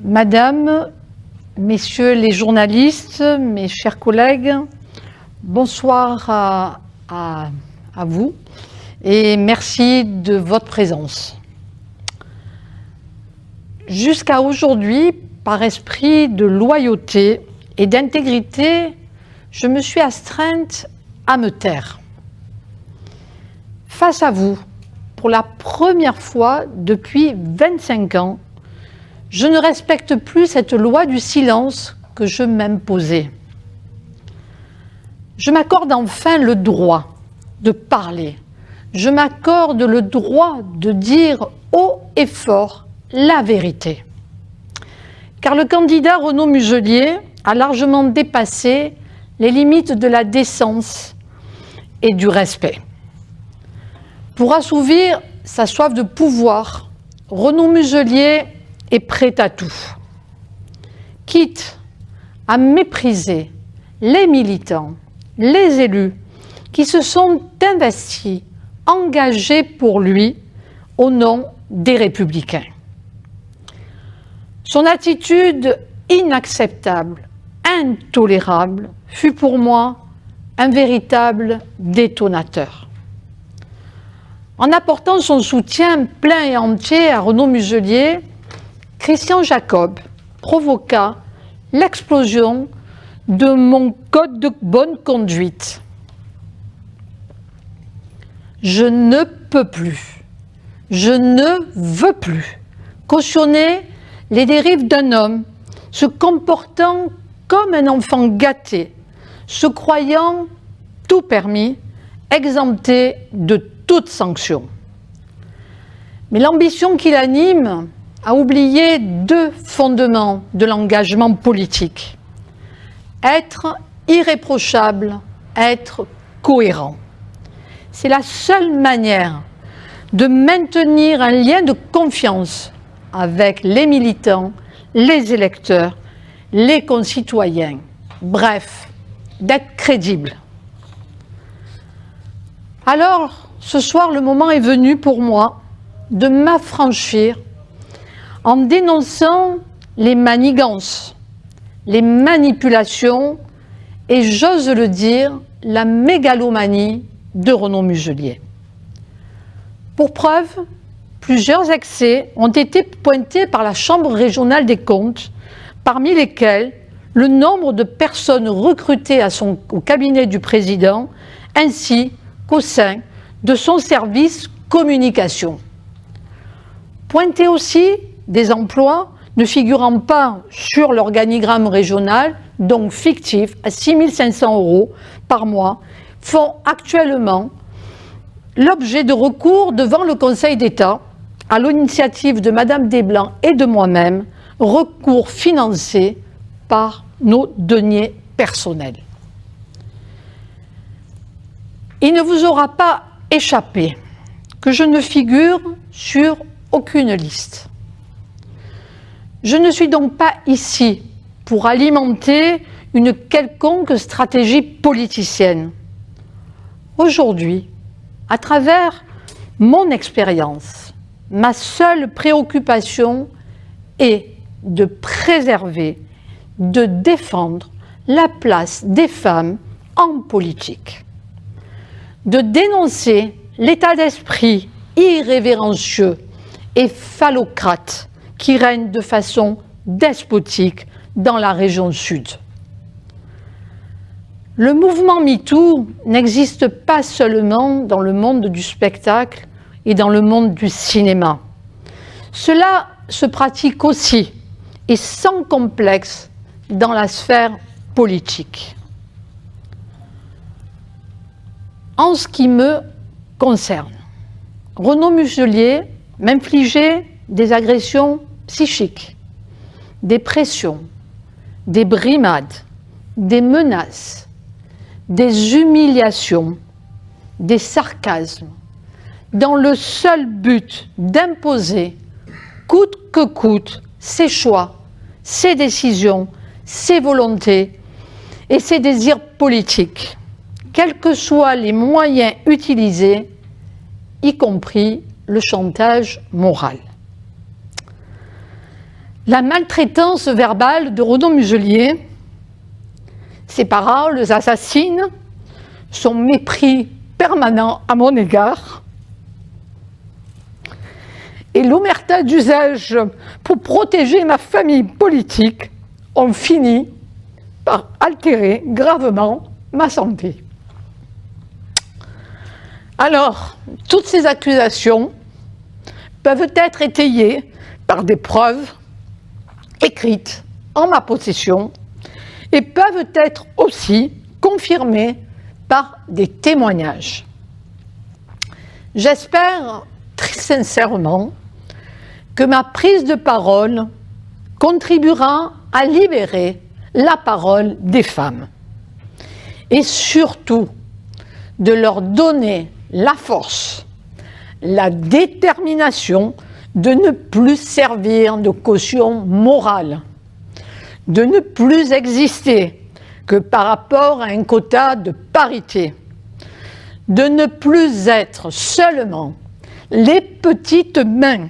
Madame, Messieurs les journalistes, mes chers collègues, bonsoir à vous et merci de votre présence. Jusqu'à aujourd'hui, par esprit de loyauté et d'intégrité, je me suis astreinte à me taire. Face à vous, pour la première fois depuis 25 ans, je ne respecte plus cette loi du silence que je m'imposais. Je m'accorde enfin le droit de parler. Je m'accorde le droit de dire haut et fort la vérité. Car le candidat Renaud Muselier a largement dépassé les limites de la décence et du respect. Pour assouvir sa soif de pouvoir, Renaud Muselier est prêt à tout, quitte à mépriser les militants, les élus qui se sont investis, engagés pour lui au nom des Républicains. Son attitude inacceptable, intolérable, fut pour moi un véritable détonateur. En apportant son soutien plein et entier à Renaud Muselier, Christian Jacob provoqua l'explosion de mon code de bonne conduite. Je ne peux plus, je ne veux plus cautionner les dérives d'un homme se comportant comme un enfant gâté, se croyant tout permis, exempté de toute sanction. Mais l'ambition qui l'anime a oublié deux fondements de l'engagement politique. Être irréprochable, être cohérent. C'est la seule manière de maintenir un lien de confiance avec les militants, les électeurs, les concitoyens. Bref, d'être crédible. Alors, ce soir, le moment est venu pour moi de m'affranchir en dénonçant les manigances, les manipulations et, j'ose le dire, la mégalomanie de Renaud Muselier. Pour preuve, plusieurs excès ont été pointés par la Chambre régionale des comptes, parmi lesquels le nombre de personnes recrutées au cabinet du président, ainsi qu'au sein de son service communication. Pointés aussi des emplois ne figurant pas sur l'organigramme régional, donc fictifs, à 6 500 € par mois, font actuellement l'objet de recours devant le Conseil d'État, à l'initiative de Madame Desblancs et de moi-même, recours financés par nos deniers personnels. Il ne vous aura pas échappé que je ne figure sur aucune liste. Je ne suis donc pas ici pour alimenter une quelconque stratégie politicienne. Aujourd'hui, à travers mon expérience, ma seule préoccupation est de préserver, de défendre la place des femmes en politique, de dénoncer l'état d'esprit irrévérencieux et phallocrate qui règne de façon despotique dans la région sud. Le mouvement MeToo n'existe pas seulement dans le monde du spectacle et dans le monde du cinéma. Cela se pratique aussi, et sans complexe, dans la sphère politique. En ce qui me concerne, Renaud Muselier m'infligeait des agressions psychiques, des pressions, des brimades, des menaces, des humiliations, des sarcasmes, dans le seul but d'imposer, coûte que coûte, ses choix, ses décisions, ses volontés et ses désirs politiques, quels que soient les moyens utilisés, y compris le chantage moral. La maltraitance verbale de Renaud Muselier, ses paroles assassines, son mépris permanent à mon égard et l'omerta d'usage pour protéger ma famille politique ont fini par altérer gravement ma santé. Alors, toutes ces accusations peuvent être étayées par des preuves écrites en ma possession et peuvent être aussi confirmées par des témoignages. J'espère très sincèrement que ma prise de parole contribuera à libérer la parole des femmes et surtout de leur donner la force, la détermination de ne plus servir de caution morale, de ne plus exister que par rapport à un quota de parité, de ne plus être seulement les petites mains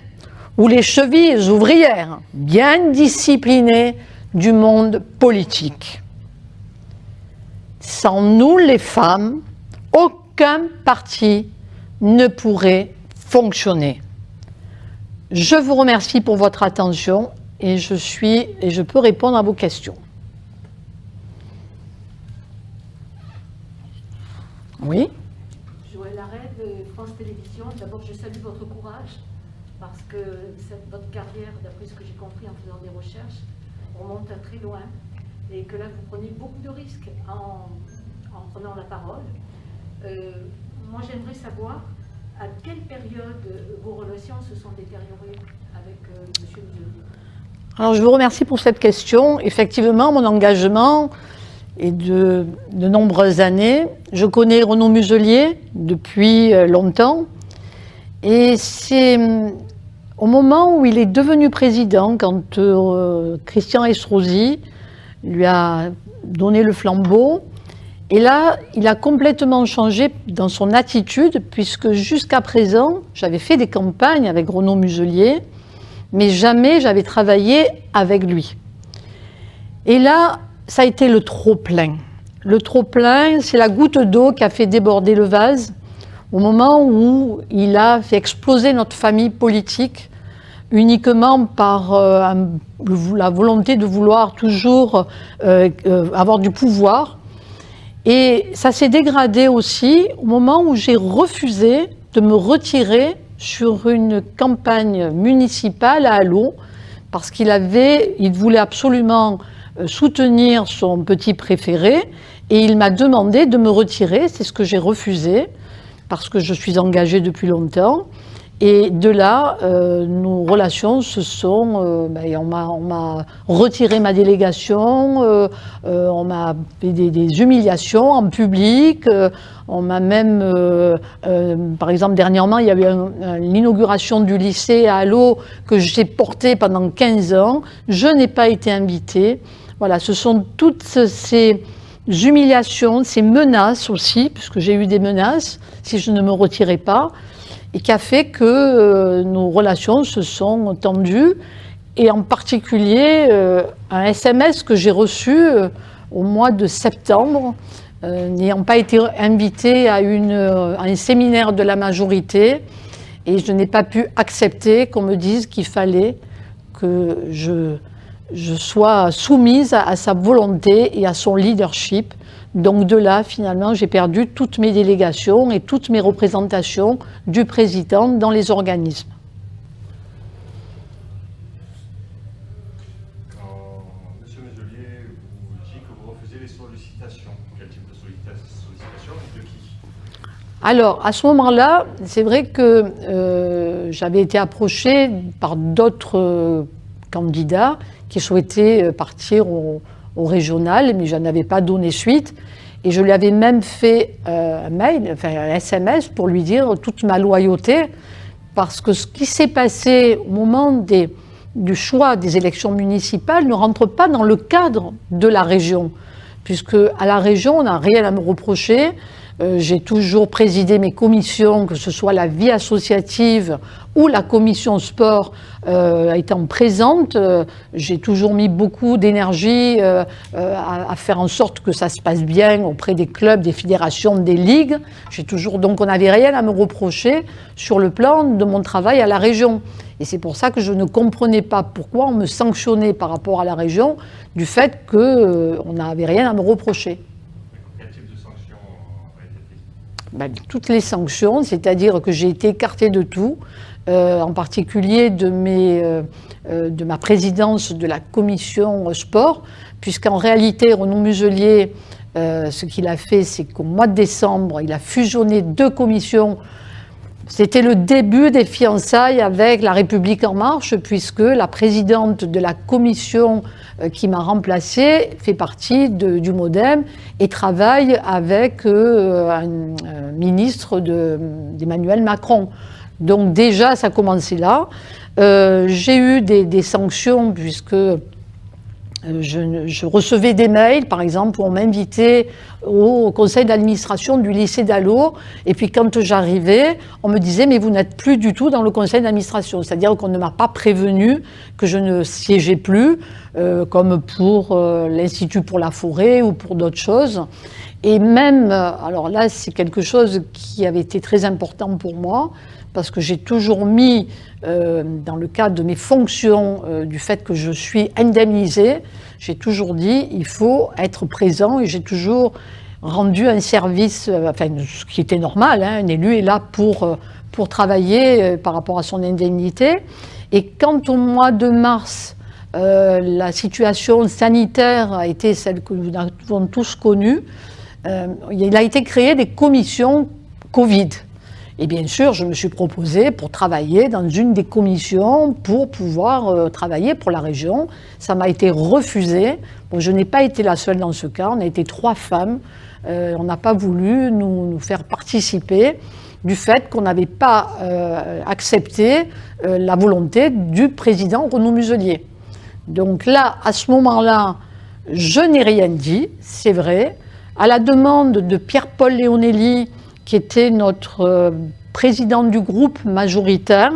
ou les chevilles ouvrières bien disciplinées du monde politique. Sans nous les femmes, aucun parti ne pourrait fonctionner. Je vous remercie pour votre attention et je peux répondre à vos questions. Oui. Joël Arève, France Télévisions. D'abord, je salue votre courage parce que votre carrière, d'après ce que j'ai compris en faisant des recherches, remonte à très loin et que là, vous prenez beaucoup de risques en prenant la parole. Moi, j'aimerais savoir à quelle période vos relations se sont détériorées avec M. Muselier. Alors, je vous remercie pour cette question. Effectivement, mon engagement est de nombreuses années. Je connais Renaud Muselier depuis longtemps. Et c'est au moment où il est devenu président, quand Christian Estrosi lui a donné le flambeau. Et là, il a complètement changé dans son attitude, puisque jusqu'à présent, j'avais fait des campagnes avec Renaud Muselier, mais jamais j'avais travaillé avec lui. Et là, ça a été le trop-plein. Le trop-plein, c'est la goutte d'eau qui a fait déborder le vase, au moment où il a fait exploser notre famille politique, uniquement par la volonté de vouloir toujours avoir du pouvoir. Et ça s'est dégradé aussi au moment où j'ai refusé de me retirer sur une campagne municipale à Allot, parce qu'il voulait absolument soutenir son petit préféré, et il m'a demandé de me retirer. C'est ce que j'ai refusé, parce que je suis engagée depuis longtemps. Et de là, nos relations se sont... on m'a retiré ma délégation, on m'a fait des humiliations en public, on m'a même... par exemple, dernièrement, il y a eu l'inauguration du lycée à Allot que j'ai porté pendant 15 ans. Je n'ai pas été invitée. Voilà, ce sont toutes ces humiliations, ces menaces aussi, puisque j'ai eu des menaces si je ne me retirais pas, et qui a fait que nos relations se sont tendues, et en particulier un SMS que j'ai reçu au mois de septembre, n'ayant pas été invitée à un séminaire de la majorité, et je n'ai pas pu accepter qu'on me dise qu'il fallait que je sois soumise à sa volonté et à son leadership. Donc de là, finalement, j'ai perdu toutes mes délégations et toutes mes représentations du président dans les organismes. Quand M. Muselier vous dit que vous refusez les sollicitations, quel type de sollicitation et de qui? Alors, à ce moment-là, c'est vrai que j'avais été approchée par d'autres candidats qui souhaitaient partir au régional, mais je n'avais pas donné suite. Et je lui avais même fait un mail, enfin un SMS pour lui dire toute ma loyauté, parce que ce qui s'est passé au moment du choix des élections municipales ne rentre pas dans le cadre de la région, puisque à la région, on n'a rien à me reprocher. J'ai toujours présidé mes commissions, que ce soit la vie associative ou la commission sport étant présente. J'ai toujours mis beaucoup d'énergie à faire en sorte que ça se passe bien auprès des clubs, des fédérations, des ligues. Donc on n'avait rien à me reprocher sur le plan de mon travail à la région. Et c'est pour ça que je ne comprenais pas pourquoi on me sanctionnait par rapport à la région du fait qu'on n'avait rien à me reprocher. Quel type de sanctions ont été prises? Toutes les sanctions, c'est-à-dire que j'ai été écartée de tout, en particulier de ma présidence de la commission sport, puisqu'en réalité, Renaud Muselier, ce qu'il a fait, c'est qu'au mois de décembre, il a fusionné 2 commissions. C'était le début des fiançailles avec La République En Marche, puisque la présidente de la commission qui m'a remplacée fait partie du MoDem et travaille avec un ministre d'Emmanuel Macron. Donc déjà, ça commençait là. J'ai eu des sanctions puisque je recevais des mails, par exemple, où on m'invitait au conseil d'administration du lycée d'Allour. Et puis quand j'arrivais, on me disait « mais vous n'êtes plus du tout dans le conseil d'administration ». C'est-à-dire qu'on ne m'a pas prévenu que je ne siégeais plus, comme pour l'Institut pour la forêt ou pour d'autres choses. Et même, alors là, c'est quelque chose qui avait été très important pour moi, parce que j'ai toujours mis, dans le cadre de mes fonctions, du fait que je suis indemnisée, j'ai toujours dit il faut être présent et j'ai toujours rendu un service, enfin ce qui était normal, hein, un élu est là pour travailler par rapport à son indemnité. Et quand au mois de mars, la situation sanitaire a été celle que nous avons tous connue, il a été créé des commissions Covid. Et bien sûr, je me suis proposée pour travailler dans une des commissions pour pouvoir travailler pour la région. Ça m'a été refusé. Bon, je n'ai pas été la seule dans ce cas. On a été 3 femmes. On n'a pas voulu nous faire participer du fait qu'on n'avait pas accepté la volonté du président Renaud Muselier. Donc là, à ce moment-là, je n'ai rien dit, c'est vrai. À la demande de Pierre-Paul Léonelli, qui était notre président du groupe majoritaire,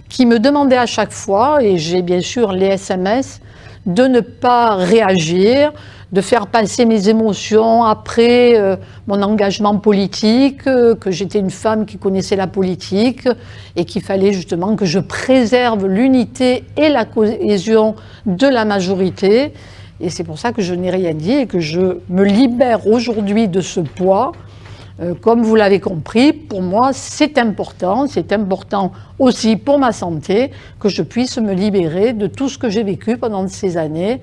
qui me demandait à chaque fois, et j'ai bien sûr les SMS, de ne pas réagir, de faire passer mes émotions après mon engagement politique, que j'étais une femme qui connaissait la politique et qu'il fallait justement que je préserve l'unité et la cohésion de la majorité. Et c'est pour ça que je n'ai rien dit et que je me libère aujourd'hui de ce poids. Comme vous l'avez compris, pour moi, c'est important aussi pour ma santé que je puisse me libérer de tout ce que j'ai vécu pendant ces années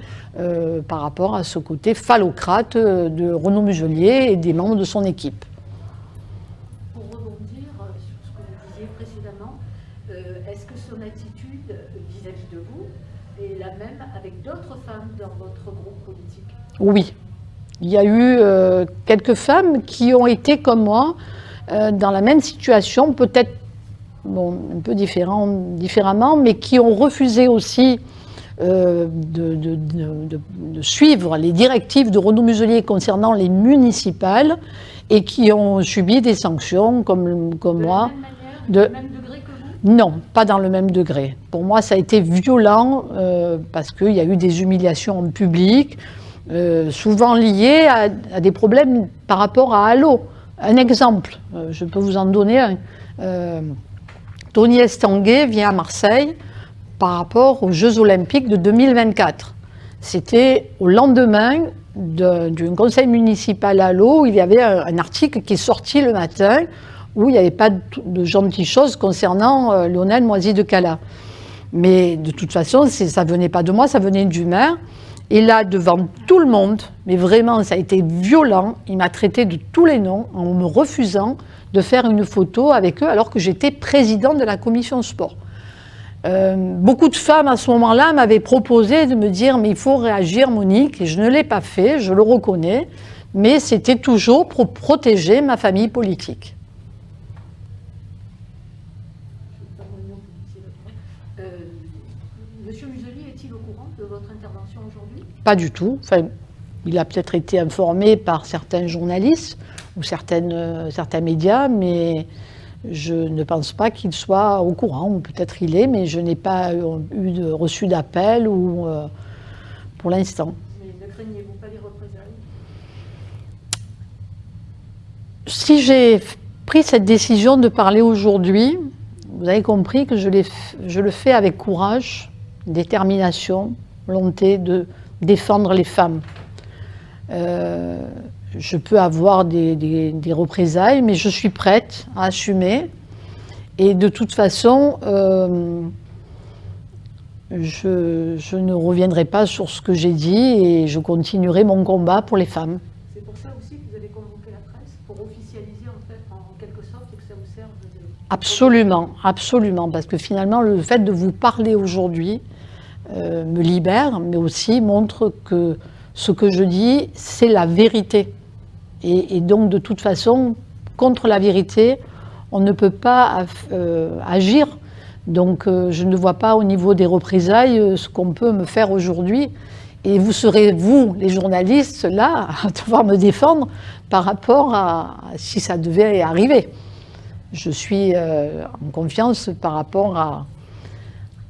par rapport à ce côté phallocrate de Renaud Muselier et des membres de son équipe. Pour rebondir sur ce que vous disiez précédemment, est-ce que son attitude vis-à-vis de vous est la même avec d'autres femmes dans votre groupe politique? Oui. Il y a eu quelques femmes qui ont été comme moi dans la même situation, peut-être un peu différemment, mais qui ont refusé aussi de suivre les directives de Renaud Muselier concernant les municipales et qui ont subi des sanctions comme moi. De la même manière, du même degré que vous? Non, pas dans le même degré. Pour moi, ça a été violent parce qu'il y a eu des humiliations en public. Souvent liés à des problèmes par rapport à Allo. Un exemple, je peux vous en donner un. Tony Estanguet vient à Marseille par rapport aux Jeux Olympiques de 2024. C'était au lendemain d'un conseil municipal à Allo où il y avait un article qui est sorti le matin où il n'y avait pas de gentilles choses concernant Lionel Moisy de Cala. Mais de toute façon, ça ne venait pas de moi, ça venait du maire. Et là, devant tout le monde, mais vraiment, ça a été violent, il m'a traité de tous les noms en me refusant de faire une photo avec eux alors que j'étais présidente de la commission sport. Beaucoup de femmes à ce moment-là m'avaient proposé de me dire « mais il faut réagir Monique » et je ne l'ai pas fait, je le reconnais, mais c'était toujours pour protéger ma famille politique. Monsieur Muselier est-il au courant de votre intervention aujourd'hui? Pas du tout. Enfin, il a peut-être été informé par certains journalistes ou certains médias, mais je ne pense pas qu'il soit au courant, ou peut-être il est, mais je n'ai pas reçu d'appel ou pour l'instant. Mais ne craignez-vous pas les représailles? Si j'ai pris cette décision de parler aujourd'hui, vous avez compris que je le fais avec courage, détermination, volonté de défendre les femmes. Je peux avoir des représailles, mais je suis prête à assumer. Et de toute façon, je ne reviendrai pas sur ce que j'ai dit et je continuerai mon combat pour les femmes. C'est pour ça aussi que vous avez convoqué la presse, pour officialiser en fait, en quelque sorte, et que ça vous serve de... Absolument, absolument, parce que finalement, le fait de vous parler aujourd'hui me libère, mais aussi montre que ce que je dis, c'est la vérité. Et donc, de toute façon, contre la vérité, on ne peut pas agir. Donc, je ne vois pas au niveau des représailles ce qu'on peut me faire aujourd'hui. Et vous serez, vous, les journalistes, là, à devoir me défendre par rapport à si ça devait arriver. Je suis en confiance par rapport à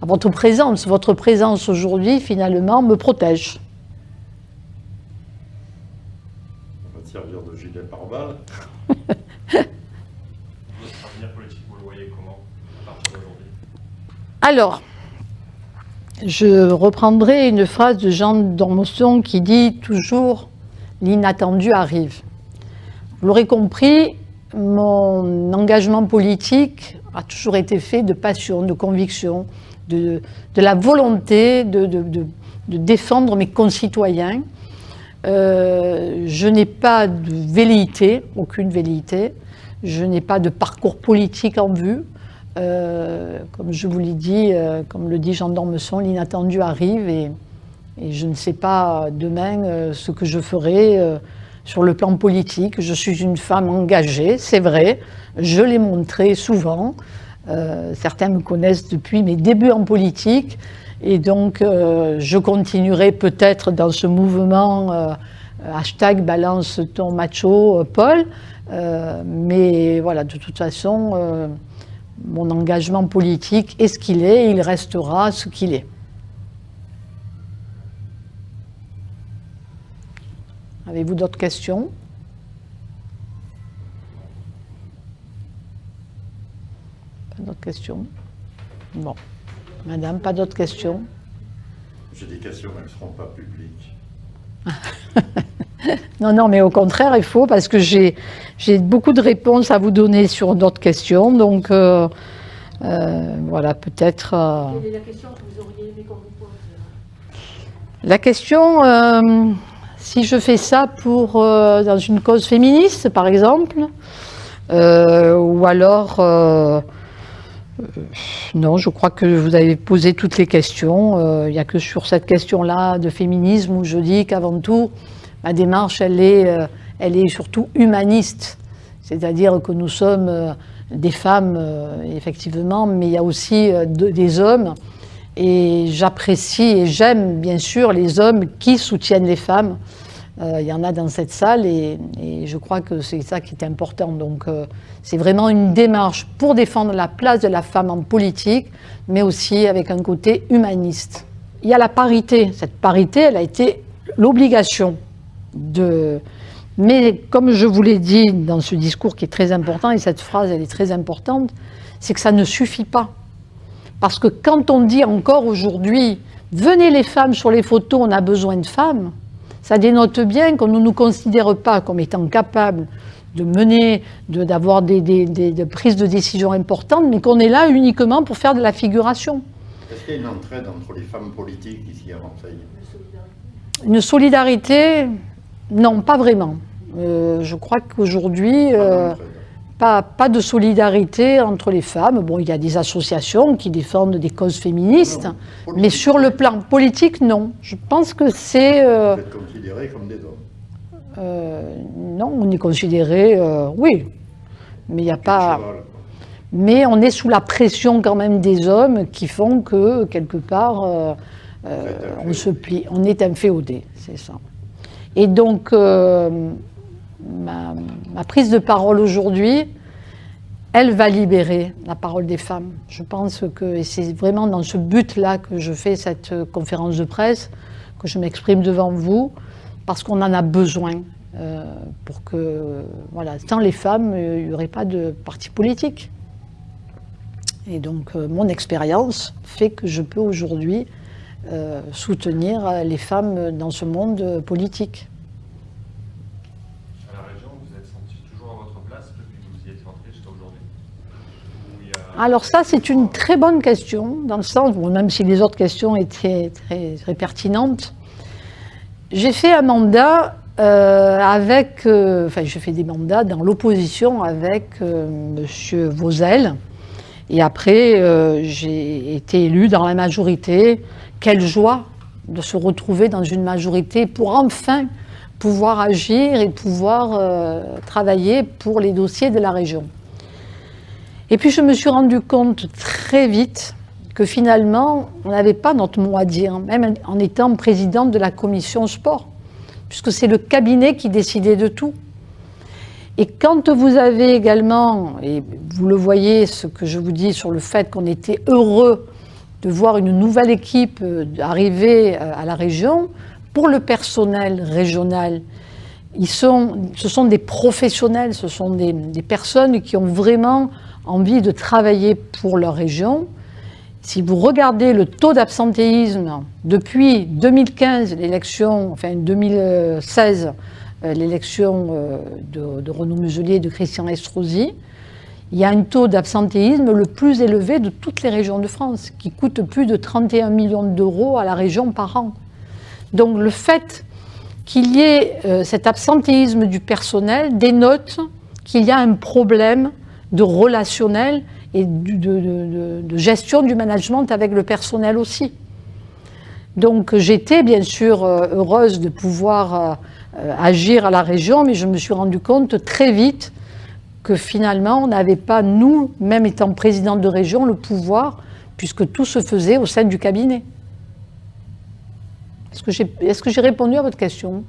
votre présence. Votre présence aujourd'hui, finalement, me protège. On va servir de gilet pare-balles. Votre avenir politique, vous le voyez comment à partir d'aujourd'hui? Alors, je reprendrai une phrase de Jean d'Ormesson qui dit toujours « l'inattendu arrive ». Vous l'aurez compris, mon engagement politique a toujours été fait de passion, de conviction, de la volonté de défendre mes concitoyens. Je n'ai pas de velléité, aucune velléité. Je n'ai pas de parcours politique en vue. Comme je vous l'ai dit, comme le dit Jean d'Ormesson, l'inattendu arrive et je ne sais pas demain ce que je ferai sur le plan politique. Je suis une femme engagée, c'est vrai, je l'ai montré souvent. Certains me connaissent depuis mes débuts en politique et donc je continuerai peut-être dans ce mouvement hashtag balance ton macho Paul, mais voilà, de toute façon mon engagement politique est ce qu'il est et il restera ce qu'il est. Avez-vous d'autres questions? Pas d'autres questions? Bon. Madame, pas d'autres questions? J'ai des questions, mais elles ne seront pas publiques. Non, mais au contraire, il faut, parce que j'ai beaucoup de réponses à vous donner sur d'autres questions, donc voilà, peut-être... Quelle est la question que vous auriez aimé qu'on vous pose? La question, si je fais ça dans une cause féministe, par exemple, ou alors... non, je crois que vous avez posé toutes les questions. Il n'y a que sur cette question-là de féminisme où je dis qu'avant tout, ma démarche, elle est surtout humaniste. C'est-à-dire que nous sommes des femmes, effectivement, mais il y a aussi des hommes. Et j'apprécie et j'aime, bien sûr, les hommes qui soutiennent les femmes. Il y en a dans cette salle et je crois que c'est ça qui est important. Donc c'est vraiment une démarche pour défendre la place de la femme en politique, mais aussi avec un côté humaniste. Il y a la parité. Cette parité, elle a été l'obligation de... Mais comme je vous l'ai dit dans ce discours qui est très important, et cette phrase elle est très importante, c'est que ça ne suffit pas. Parce que quand on dit encore aujourd'hui, venez les femmes sur les photos, on a besoin de femmes, ça dénote bien qu'on ne nous considère pas comme étant capables de mener, d'avoir des prises de décision importantes, mais qu'on est là uniquement pour faire de la figuration. Est-ce qu'il y a une entraide entre les femmes politiques ici à Marseille? Une solidarité, non, pas vraiment. Je crois qu'aujourd'hui, pas de solidarité entre les femmes. Bon, il y a des associations qui défendent des causes féministes, mais sur le plan politique, non. Je pense que c'est... Vous êtes considérés comme des hommes? Non, on est considéré, oui, mais il n'y a pas... Cheval, Mais on est sous la pression quand même des hommes qui font que, quelque part, on se plie, on est inféodé, c'est ça. Et donc, ma prise de parole aujourd'hui, elle va libérer la parole des femmes. Je pense que, et c'est vraiment dans ce but-là que je fais cette conférence de presse, que je m'exprime devant vous, parce qu'on en a besoin pour que, voilà, sans les femmes, il n'y aurait pas de parti politique. Et donc, mon expérience fait que je peux aujourd'hui soutenir les femmes dans ce monde politique. À la région, vous êtes senti toujours à votre place depuis que vous y êtes rentré jusqu'à aujourd'hui? Alors ça, c'est une très bonne question, dans le sens, bon, même si les autres questions étaient très pertinentes. J'ai fait un mandat j'ai fait des mandats dans l'opposition avec Monsieur Vauzel. Et après, j'ai été élue dans la majorité. Quelle joie de se retrouver dans une majorité pour enfin pouvoir agir et pouvoir travailler pour les dossiers de la région. Et puis je me suis rendu compte très vite que finalement, on n'avait pas notre mot à dire, même en étant présidente de la commission sport, puisque c'est le cabinet qui décidait de tout. Et quand vous avez également, et vous le voyez, ce que je vous dis sur le fait qu'on était heureux de voir une nouvelle équipe arriver à la région, pour le personnel régional, ce sont des professionnels, ce sont des personnes qui ont vraiment envie de travailler pour leur région. Si vous regardez le taux d'absentéisme depuis 2015, l'élection, enfin 2016, l'élection de Renaud Muselier et de Christian Estrosi, il y a un taux d'absentéisme le plus élevé de toutes les régions de France, qui coûte plus de 31 millions d'euros à la région par an. Donc le fait qu'il y ait cet absentéisme du personnel dénote qu'il y a un problème de relationnel et de gestion du management avec le personnel aussi. Donc j'étais bien sûr heureuse de pouvoir agir à la région, mais je me suis rendu compte très vite que finalement on n'avait pas, nous, même étant présidente de région, le pouvoir, puisque tout se faisait au sein du cabinet. Est-ce que j'ai répondu à votre question?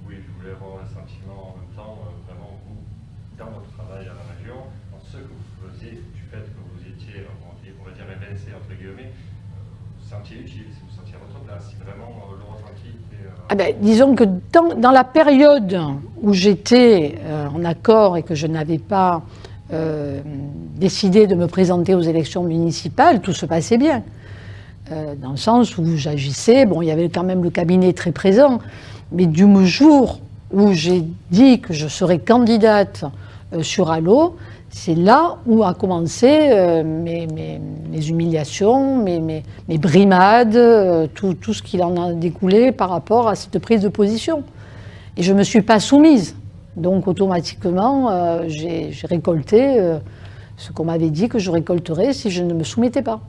Oui, je voulais avoir un sentiment en même temps, vraiment, vous, dans votre travail à la région, dans ce que vous faisiez, du fait que vous étiez, on va dire, évincé, entre guillemets, vous sentiez utile, si vous sentiez à votre place, si vraiment le ressenti était... Disons que dans la période où j'étais en accord et que je n'avais pas décidé de me présenter aux élections municipales, tout se passait bien. Dans le sens où j'agissais, bon, il y avait quand même le cabinet très présent, mais du jour où j'ai dit que je serais candidate sur Allo, c'est là où a commencé mes humiliations, mes brimades, tout ce qui en a découlé par rapport à cette prise de position. Et je ne me suis pas soumise. Donc automatiquement, j'ai récolté ce qu'on m'avait dit que je récolterais si je ne me soumettais pas.